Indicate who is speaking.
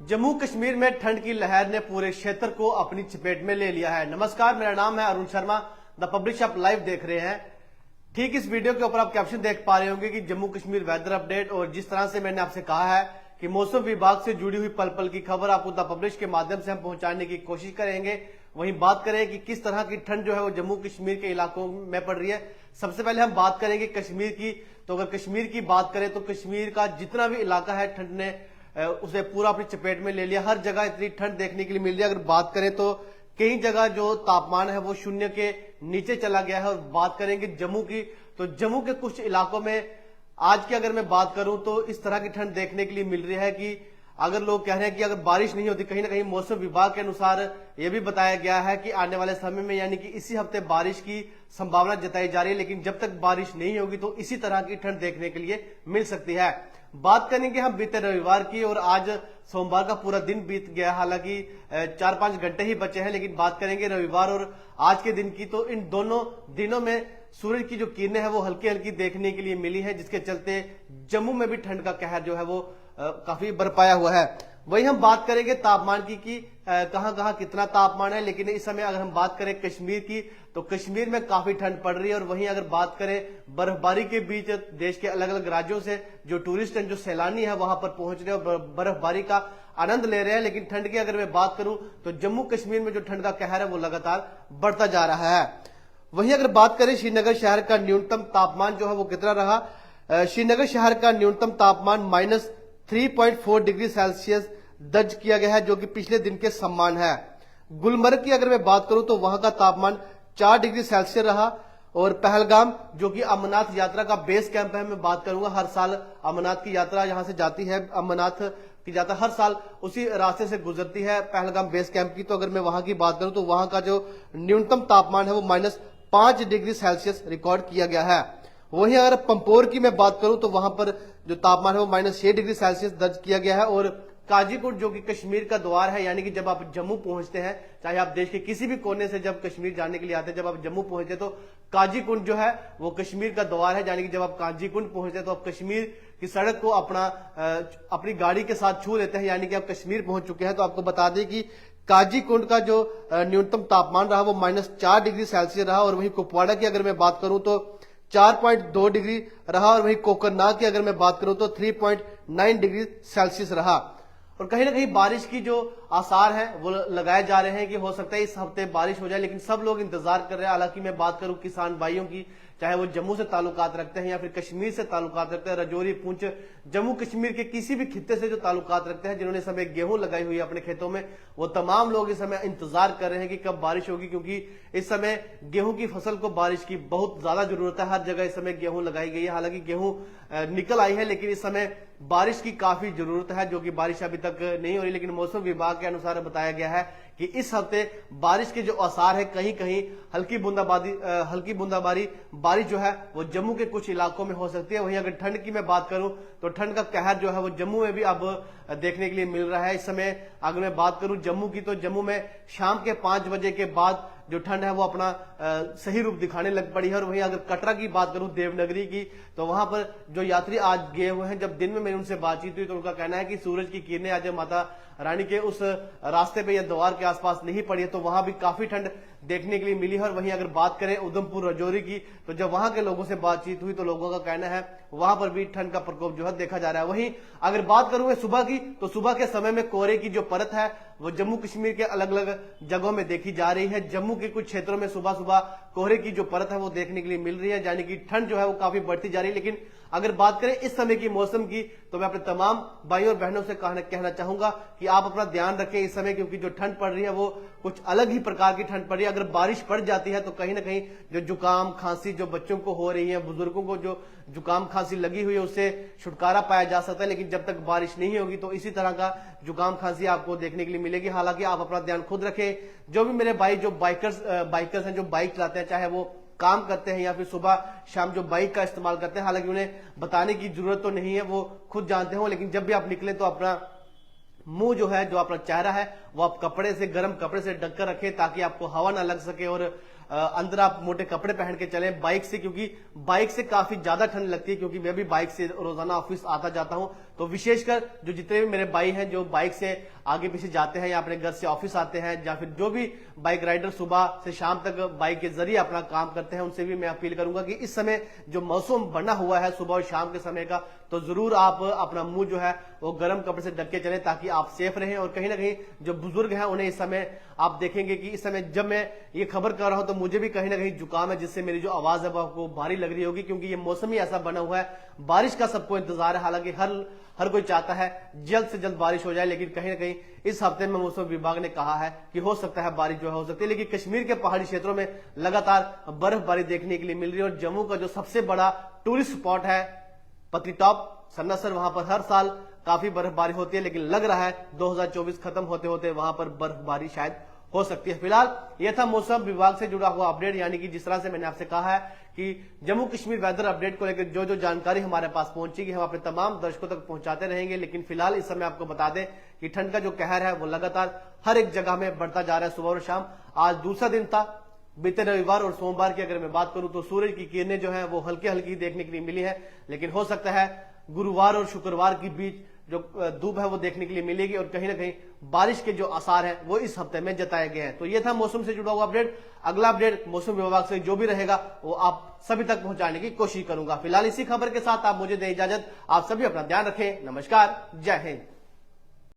Speaker 1: जम्मू कश्मीर में ठंड की लहर ने पूरे क्षेत्र को अपनी चपेट में ले लिया है। नमस्कार, मेरा नाम है अरुण शर्मा। द पब्लिश आप लाइव देख रहे हैं। ठीक इस वीडियो के ऊपर आप कैप्शन देख पा रहे होंगे कि जम्मू कश्मीर वेदर अपडेट, और जिस तरह से मैंने आपसे कहा है कि मौसम विभाग से जुड़ी हुई पल पल की खबर आपको द पब्लिश के माध्यम से हम पहुंचाने की कोशिश करेंगे। वहीं बात करें कि किस तरह की ठंड जो है वो जम्मू कश्मीर के इलाकों में पड़ रही है। सबसे पहले हम बात करेंगे कश्मीर की। तो अगर कश्मीर की बात करें तो कश्मीर का जितना भी इलाका है ठंड ने उसे पूरा अपनी चपेट में ले लिया। हर जगह इतनी ठंड देखने के लिए मिल रही है। अगर बात करें तो कई जगह जो तापमान है वो शून्य के नीचे चला गया है। और बात करेंगे जम्मू की, तो जम्मू के कुछ इलाकों में आज की अगर मैं बात करूं तो इस तरह की ठंड देखने के लिए मिल रही है कि अगर लोग कह रहे हैं कि अगर बारिश नहीं होती, कहीं ना कहीं मौसम विभाग के अनुसार यह भी बताया गया है कि आने वाले समय में यानी कि इसी हफ्ते बारिश की संभावना जताई जा रही है। लेकिन जब तक बारिश नहीं होगी तो इसी तरह की ठंड देखने के लिए मिल सकती है। बात करेंगे हम बीते रविवार की, और आज सोमवार का पूरा दिन बीत गया। हालांकि 4-5 घंटे ही बचे हैं, लेकिन बात करेंगे रविवार और आज के दिन की, तो इन दोनों दिनों में सूरज की जो किरणें हैं वो हल्की हल्की देखने के लिए मिली है, जिसके चलते जम्मू में भी ठंड का कहर जो है वो काफी बरपाया हुआ है। वही हम बात करेंगे तापमान की कहां कहां कितना तापमान है। लेकिन इस समय अगर हम बात करें कश्मीर की, तो कश्मीर में काफी ठंड पड़ रही है। और वहीं अगर बात करें बर्फबारी के बीच देश के अलग अलग राज्यों से जो टूरिस्ट हैं, जो सैलानी है वहां पर पहुंच रहे हैं और बर्फबारी का आनंद ले रहे हैं। लेकिन ठंड की अगर मैं बात करूं तो जम्मू कश्मीर में जो ठंड का कहर है वो लगातार बढ़ता जा रहा है। वहीं अगर बात करें श्रीनगर शहर का न्यूनतम तापमान जो है वो कितना रहा। श्रीनगर शहर का न्यूनतम तापमान -3.4 डिग्री सेल्सियस दर्ज किया गया है, जो कि पिछले दिन के समान है। गुलमर्ग की अगर मैं बात करूं तो वहां का तापमान 4 डिग्री सेल्सियस रहा। और पहलगाम जो कि अमरनाथ यात्रा का बेस कैंप है, मैं बात करूंगा, हर साल अमरनाथ की यात्रा यहां से जाती है। अमरनाथ की यात्रा हर साल उसी रास्ते से गुजरती है, पहलगाम बेस कैंप की। तो अगर मैं वहां की बात करूं तो वहां का जो न्यूनतम तापमान है वो -5 डिग्री सेल्सियस रिकॉर्ड किया गया है। वहीं अगर पंपोर की मैं बात करूं तो वहां पर जो तापमान है वो -6 डिग्री सेल्सियस दर्ज किया गया है। और काजीकुंड जो कि कश्मीर का द्वार है, यानी कि जब आप जम्मू पहुंचते हैं, चाहे आप देश के किसी भी कोने से जब कश्मीर जाने के लिए आते हैं, जब आप जम्मू पहुंचते तो काजीकुंड जो है वो कश्मीर का द्वार है। यानी कि जब आप काजीकुंड पहुंचते तो आप कश्मीर की सड़क को अपनी गाड़ी के साथ छू लेते हैं, यानी कि आप कश्मीर पहुंच चुके हैं। तो आपको बता दें कि काजीकुंड का जो न्यूनतम तापमान रहा वो -4 डिग्री सेल्सियस रहा। और वहीं कुपवाड़ा की अगर मैं बात करूं तो 4.2 डिग्री रहा। और वहीं कोकरनाग की अगर मैं बात करूं तो 3.9 डिग्री सेल्सियस रहा। और कहीं ना कहीं बारिश की जो आसार हैं वो लगाए जा रहे हैं कि हो सकता है इस हफ्ते बारिश हो जाए, लेकिन सब लोग इंतजार कर रहे हैं। हालांकि मैं बात करूं किसान भाइयों की, चाहे वो जम्मू से ताल्लुकात रखते हैं या फिर कश्मीर से ताल्लुकात रखते हैं, रजौरी, पुंछ, जम्मू कश्मीर के किसी भी खित्ते से जो ताल्लुकात रखते हैं, जिन्होंने इस समय गेहूं लगाई हुई है अपने खेतों में, वो तमाम लोग इस समय इंतजार कर रहे हैं कि कब बारिश होगी। क्योंकि इस समय गेहूं की फसल को बारिश की बहुत ज्यादा जरूरत है। हर जगह इस समय गेहूं लगाई गई है। हालांकि गेहूं निकल आई है, लेकिन इस समय बारिश की काफी जरूरत है, जो कि बारिश अभी तक नहीं हो रही। लेकिन मौसम विभाग के अनुसार बताया गया है कि इस हफ्ते बारिश के जो आसार है, कहीं कहीं हल्की बूंदाबांदी बारिश जो है वो जम्मू के कुछ इलाकों में हो सकती है। वहीं अगर ठंड की मैं बात करूं तो ठंड का कहर जो है वो जम्मू में भी अब देखने के लिए मिल रहा है। इस समय अगर मैं बात करूं जम्मू की, तो जम्मू में शाम के 5 बजे के बाद जो ठंड है वो अपना सही रूप दिखाने लग पड़ी है। और वहीं अगर कटरा की बात करूं, देवनगरी की, तो वहां पर जो यात्री आज गए हुए हैं, जब दिन में मैंने उनसे बातचीत हुई तो उनका कहना है कि सूरज की किरणें आज माता रानी के उस रास्ते पे या द्वार के आसपास नहीं पड़ी है, तो वहां भी काफी ठंड देखने के लिए मिली है। और वहीं अगर बात करें उधमपुर, रजौरी की, तो जब वहां के लोगों से बातचीत हुई तो लोगों का कहना है वहां पर भी ठंड का प्रकोप जो है देखा जा रहा है। वहीं अगर बात करूं सुबह की, तो सुबह के समय में कोहरे की जो परत है वो जम्मू कश्मीर के अलग अलग जगहों में देखी जा रही है। जम्मू के कुछ क्षेत्रों में सुबह सुबह कोहरे की जो परत है वो देखने के लिए मिल रही है, यानी कि ठंड जो है वो काफी बढ़ती जा रही है। लेकिन अगर बात करें इस समय की मौसम की, तो मैं अपने तमाम भाइयों और बहनों से कहना चाहूंगा कि आप अपना ध्यान रखें इस समय, क्योंकि जो ठंड पड़ रही है वो कुछ अलग ही प्रकार की ठंड पड़ रही है। अगर बारिश पड़ जाती है तो कहीं ना कहीं जो जुकाम खांसी जो बच्चों को हो रही है, बुजुर्गों को जो जुकाम खांसी लगी हुई है, उससे छुटकारा पाया जा सकता है। लेकिन जब तक बारिश नहीं होगी तो इसी तरह का जुकाम खांसी आपको देखने के लिए मिलेगी। हालांकि आप अपना ध्यान खुद रखें। जो भी मेरे भाई जो बाइकर्स हैं, जो बाइक चलाते हैं, चाहे वो काम करते हैं या फिर सुबह शाम जो बाइक का इस्तेमाल करते हैं, हालांकि उन्हें बताने की जरूरत तो नहीं है, वो खुद जानते हो। लेकिन जब भी आप निकले तो अपना मुंह जो है, जो अपना चेहरा है, वो आप कपड़े से, गर्म कपड़े से ढककर रखें, ताकि आपको हवा ना लग सके और अंदर आप मोटे कपड़े पहन के चलें बाइक से, क्योंकि बाइक से काफी ज्यादा ठंड लगती है, क्योंकि मैं भी बाइक से रोजाना ऑफिस आता जाता हूं। तो विशेषकर जो जितने भी मेरे भाई हैं जो बाइक से आगे पीछे जाते हैं या अपने घर से ऑफिस आते हैं, या फिर जो भी बाइक राइडर सुबह से शाम तक बाइक के जरिए अपना काम करते हैं, उनसे भी मैं अपील करूंगा कि इस समय जो मौसम बना हुआ है सुबह और शाम के समय का, तो जरूर आप अपना मुंह जो है वो गर्म कपड़े से ढक के चलें ताकि आप सेफ रहें। और कहीं ना कहीं जो बुजुर्ग हैं उन्हें इस समय आप देखेंगे कि इस समय जब मैं ये खबर कर रहा हूं तो मुझे भी कहीं ना कहीं जुकाम है, जिससे मेरी जो आवाज है वो आपको भारी लग रही होगी, क्योंकि ये मौसम ही ऐसा बना हुआ है। बारिश का सबको इंतजार है, हालांकि हर कोई चाहता है जल्द से जल्द बारिश हो जाए, लेकिन कहीं ना कहीं इस हफ्ते में मौसम विभाग ने कहा है कि हो सकता है बारिश जो है हो सकती है। लेकिन कश्मीर के पहाड़ी क्षेत्रों में लगातार बर्फबारी देखने के लिए मिल रही है, और जम्मू का जो सबसे बड़ा टूरिस्ट स्पॉट है पत्नीटॉप सन्नासर, वहां पर हर साल काफी बर्फबारी होती है, लेकिन लग रहा है 2024 खत्म होते होते वहां पर बर्फबारी शायद हो सकती है। फिलहाल यह था मौसम विभाग से जुड़ा हुआ अपडेट, यानी कि जिस तरह से मैंने आपसे कहा है कि जम्मू कश्मीर वेदर अपडेट को लेकर जो जो जानकारी हमारे पास पहुंचेगी हम अपने तमाम दर्शकों तक पहुंचाते रहेंगे। लेकिन फिलहाल इस समय आपको बता दें कि ठंड का जो कहर है वो लगातार हर एक जगह में बढ़ता जा रहा है सुबह और शाम। आज दूसरा दिन था, बीते रविवार और सोमवार की अगर मैं बात करूं तो सूरज की किरणें जो है वो हल्की हल्की देखने के लिए मिली है, लेकिन हो सकता है गुरुवार और शुक्रवार के बीच जो धूप है वो देखने के लिए मिलेगी, और कहीं ना कहीं बारिश के जो आसार हैं वो इस हफ्ते में जताए गए हैं। तो ये था मौसम से जुड़ा हुआ अपडेट। अगला अपडेट मौसम विभाग से जो भी रहेगा वो आप सभी तक पहुंचाने की कोशिश करूंगा। फिलहाल इसी खबर के साथ आप मुझे दें इजाजत। आप सभी अपना ध्यान रखें। नमस्कार, जय हिंद।